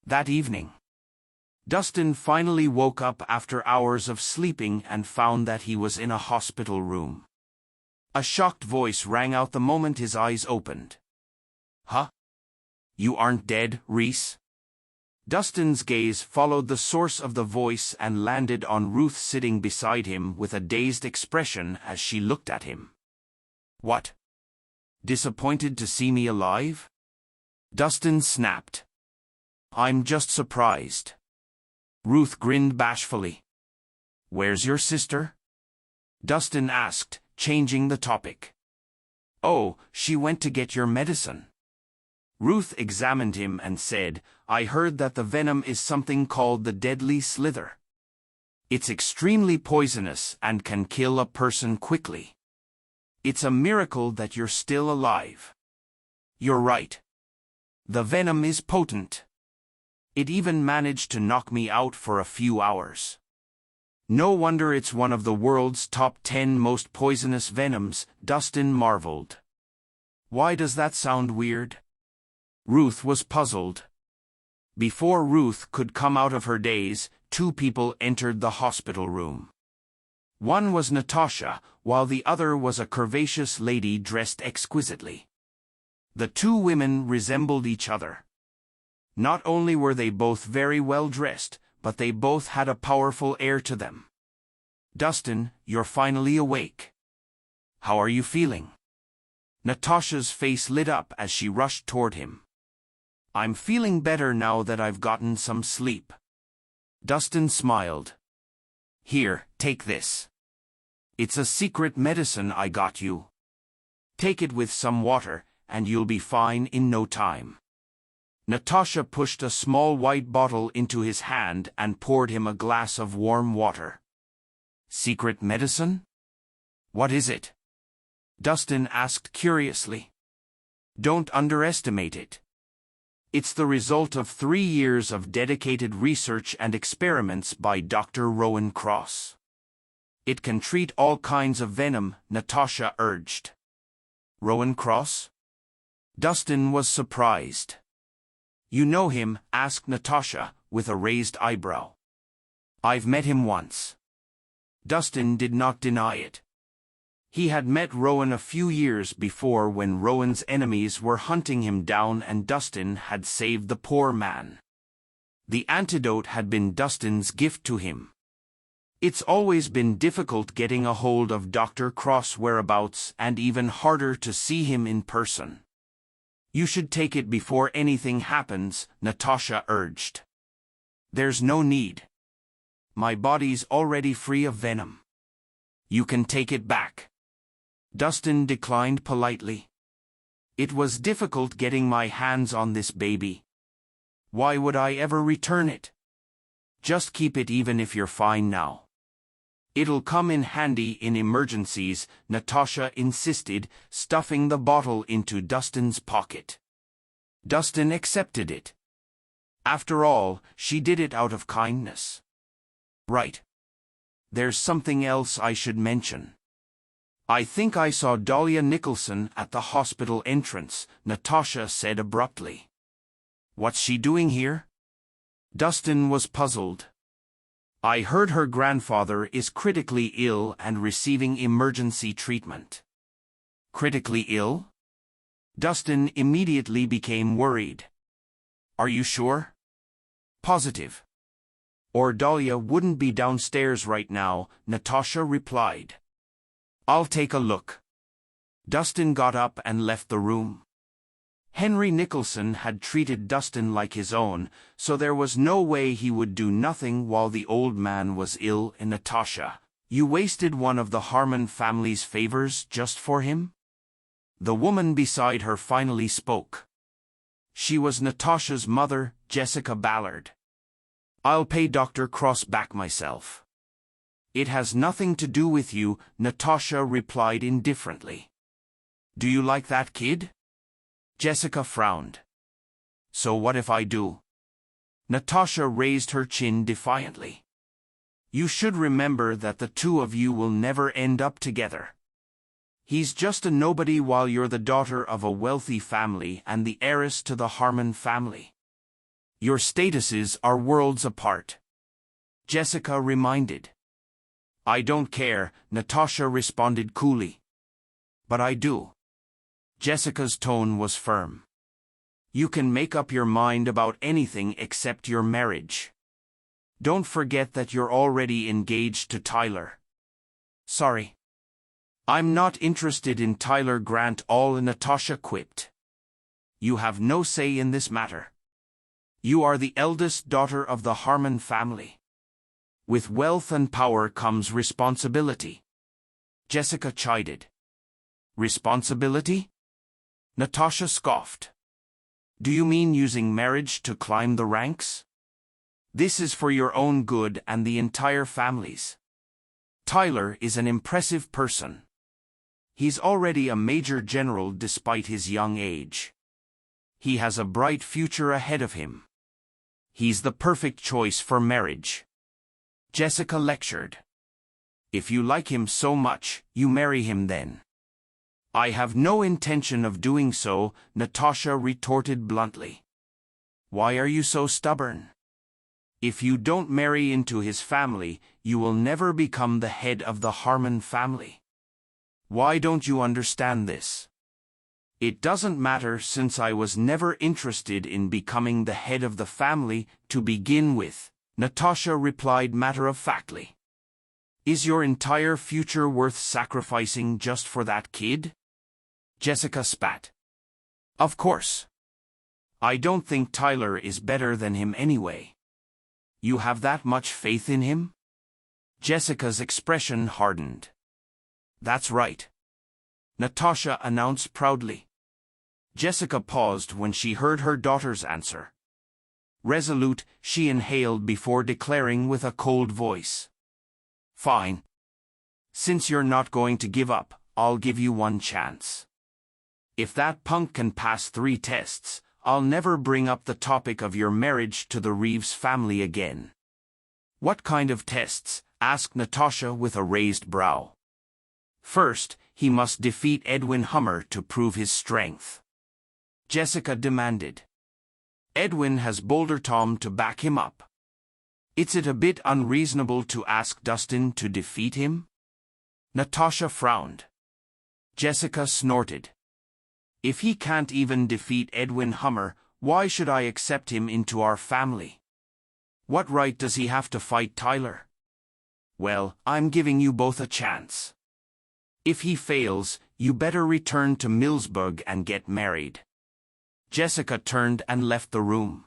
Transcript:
That evening, Dustin finally woke up after hours of sleeping and found that he was in a hospital room. A shocked voice rang out the moment his eyes opened. "Huh? You aren't dead, Rhys?" Dustin's gaze followed the source of the voice and landed on Ruth sitting beside him with a dazed expression as she looked at him. "What? Disappointed to see me alive?" Dustin snapped. "I'm just surprised." Ruth grinned bashfully. "Where's your sister?" Dustin asked, changing the topic. "Oh, she went to get your medicine." Ruth examined him and said, "I heard that the venom is something called the deadly slither. It's extremely poisonous and can kill a person quickly. It's a miracle that you're still alive." "You're right. The venom is potent. It even managed to knock me out for a few hours. No wonder it's one of the world's top 10 most poisonous venoms," Dustin marveled. "Why does that sound weird?" Ruth was puzzled. Before Ruth could come out of her daze, two people entered the hospital room. One was Natasha, while the other was a curvaceous lady dressed exquisitely. The two women resembled each other. Not only were they both very well dressed, but they both had a powerful air to them. "Dustin, you're finally awake. How are you feeling?" Natasha's face lit up as she rushed toward him. "I'm feeling better now that I've gotten some sleep." Dustin smiled. "Here, take this. It's a secret medicine I got you. Take it with some water, and you'll be fine in no time." Natasha pushed a small white bottle into his hand and poured him a glass of warm water. "Secret medicine? What is it?" Dustin asked curiously. "Don't underestimate it. It's the result of 3 years of dedicated research and experiments by Dr. Rowan Cross. It can treat all kinds of venom," Natasha urged. "Rowan Cross?" Dustin was surprised. "You know him?" asked Natasha, with a raised eyebrow. "I've met him once." Dustin did not deny it. He had met Rowan a few years before when Rowan's enemies were hunting him down and Dustin had saved the poor man. The antidote had been Dustin's gift to him. It's always been difficult getting a hold of Dr. Cross' whereabouts and even harder to see him in person. "You should take it before anything happens," Natasha urged. "There's no need. My body's already free of venom. You can take it back." Dustin declined politely. "It was difficult getting my hands on this baby. Why would I ever return it? Just keep it even if you're fine now. It'll come in handy in emergencies," Natasha insisted, stuffing the bottle into Dustin's pocket. Dustin accepted it. After all, she did it out of kindness. "Right. There's something else I should mention. I think I saw Dahlia Nicholson at the hospital entrance," Natasha said abruptly. "What's she doing here?" Dustin was puzzled. "I heard her grandfather is critically ill and receiving emergency treatment." "Critically ill?" Dustin immediately became worried. "Are you sure?" "Positive. Or Dahlia wouldn't be downstairs right now," Natasha replied. "I'll take a look." Dustin got up and left the room. Henry Nicholson had treated Dustin like his own, so there was no way he would do nothing while the old man was ill. "And Natasha, you wasted one of the Harmon family's favors just for him?" The woman beside her finally spoke. She was Natasha's mother, Jessica Ballard. "I'll pay Dr. Cross back myself." "It has nothing to do with you," Natasha replied indifferently. "Do you like that kid?" Jessica frowned. "So what if I do?" Natasha raised her chin defiantly. "You should remember that the two of you will never end up together. He's just a nobody while you're the daughter of a wealthy family and the heiress to the Harmon family. Your statuses are worlds apart. Jessica reminded. I don't care, Natasha responded coolly. But I do. Jessica's tone was firm. You can make up your mind about anything except your marriage. Don't forget that you're already engaged to Tyler. Sorry. I'm not interested in Tyler Grant all, Natasha quipped. You have no say in this matter. You are the eldest daughter of the Harmon family. With wealth and power comes responsibility. Jessica chided. Responsibility? Natasha scoffed. Do you mean using marriage to climb the ranks? This is for your own good and the entire family's. Tyler is an impressive person. He's already a major general despite his young age. He has a bright future ahead of him. He's the perfect choice for marriage. Jessica lectured. If you like him so much, you marry him then. I have no intention of doing so, Natasha retorted bluntly. Why are you so stubborn? If you don't marry into his family, you will never become the head of the Harmon family. Why don't you understand this? It doesn't matter since I was never interested in becoming the head of the family to begin with, Natasha replied matter-of-factly. Is your entire future worth sacrificing just for that kid? Jessica spat. Of course. I don't think Tyler is better than him anyway. You have that much faith in him? Jessica's expression hardened. That's right. Natasha announced proudly. Jessica paused when she heard her daughter's answer. Resolute, she inhaled before declaring with a cold voice. Fine. Since you're not going to give up, I'll give you one chance. If that punk can pass 3 tests, I'll never bring up the topic of your marriage to the Reeves family again. What kind of tests? Asked Natasha with a raised brow. First, he must defeat Edwin Hummer to prove his strength. Jessica demanded. Edwin has Boulder Tom to back him up. Is it a bit unreasonable to ask Dustin to defeat him? Natasha frowned. Jessica snorted. If he can't even defeat Edwin Hummer, why should I accept him into our family? What right does he have to fight Tyler? Well, I'm giving you both a chance. If he fails, you better return to Millsburg and get married. Jessica turned and left the room.